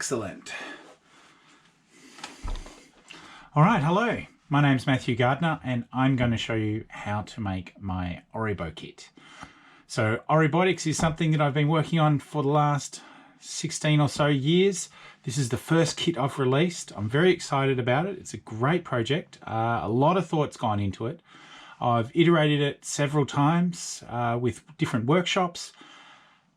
Excellent. All right, hello. My name's Matthew Gardner and I'm going to show you how to make my ORIBOKIT. So ORIBOKIT is something that I've been working on for the last 16 or so years. This is the first kit I've released. I'm very excited about it. It's a great project. A lot of thought's gone into it. I've iterated it several times with different workshops,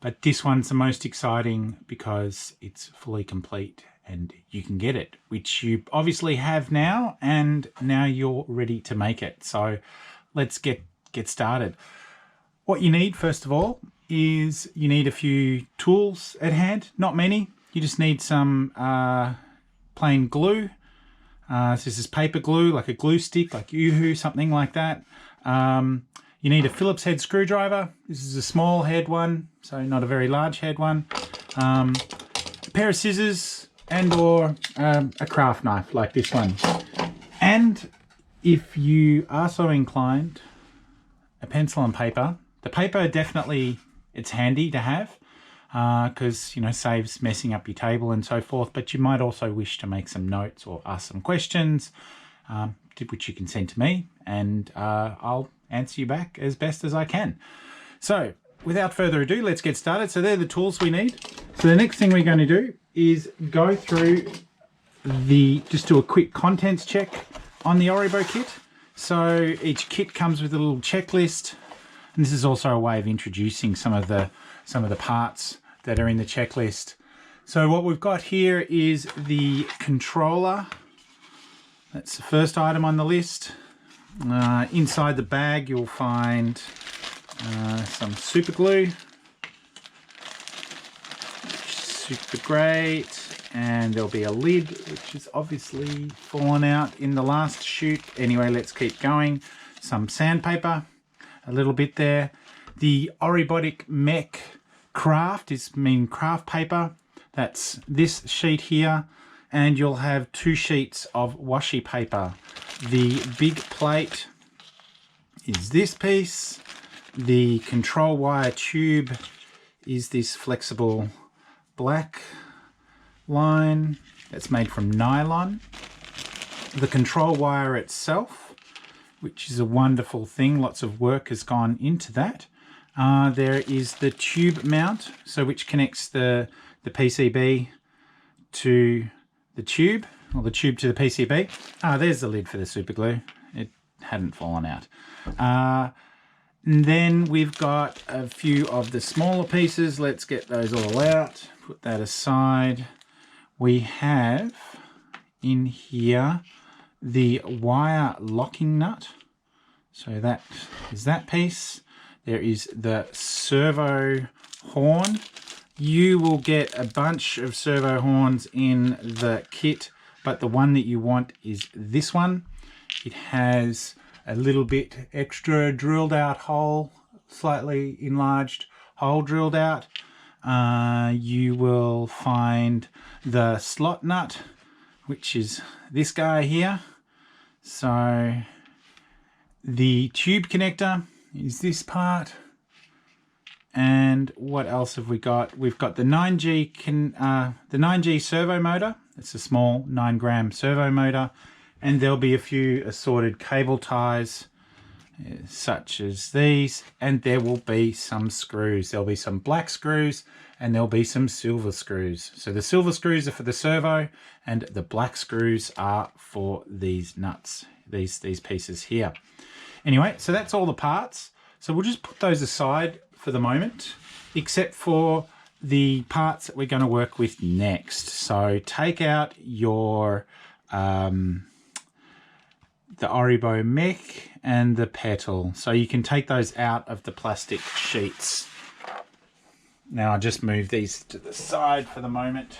but this one's the most exciting because it's fully complete and you can get it, which you obviously have now, and now you're ready to make it. So let's get started. What you need first of all is you need a few tools at hand, not many. You just need some plain glue. So this is paper glue, like a glue stick, like Yoo-hoo, something like that. You need a Phillips head screwdriver. This is a small head one, so not a very large head one. A pair of scissors and or a craft knife like this one. And if you are so inclined, a pencil and paper. The paper definitely, it's handy to have because, you know, saves messing up your table and so forth, but you might also wish to make some notes or ask some questions, which you can send to me, and I'll answer you back as best as I can. So without further ado, let's get started. So they're the tools we need. So the next thing we're going to do is go through just do a quick contents check on the ORIBOKIT. So each kit comes with a little checklist, and this is also a way of introducing some of the parts that are in the checklist. So what we've got here is the controller. That's the first item on the list. Inside the bag you'll find some super glue, super great, and there'll be a lid which is obviously fallen out in the last shoot. Anyway, let's keep going. Some sandpaper, a little bit there. The ORIBOKIT mech craft craft paper. That's this sheet here, and you'll have 2 sheets of washi paper. The big plate is this piece. The control wire tube is this flexible black line that's made from nylon. The control wire itself, which is a wonderful thing, lots of work has gone into that. There is the tube mount, so which connects the PCB to the tube, or the tube to the PCB. There's the lid for the super glue. It hadn't fallen out. And then we've got a few of the smaller pieces. Let's get those all out, put that aside. We have in here the wire locking nut. So that is that piece. There is the servo horn. You will get a bunch of servo horns in the kit, but the one that you want is this one. It has a little bit extra drilled out hole, slightly enlarged hole drilled out. You will find the slot nut, which is this guy here. So the tube connector is this part. And what else have we got? We've got the 9G servo motor. It's a small 9-gram servo motor, and there'll be a few assorted cable ties such as these, and there will be some screws. There'll be some black screws and there'll be some silver screws. So the silver screws are for the servo and the black screws are for these nuts, these pieces here. Anyway, so that's all the parts. So we'll just put those aside for the moment, except for the parts that we're going to work with next. So take out your the ORIBO mech and the petal. So you can take those out of the plastic sheets. Now I'll just move these to the side for the moment.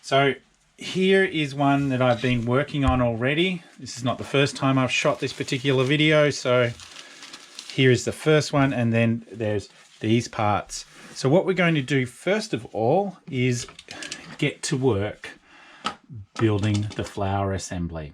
So here is one that I've been working on already. This is not the first time I've shot this particular video, so here is the first one, and then there's these parts. So what we're going to do first of all is get to work building the flower assembly.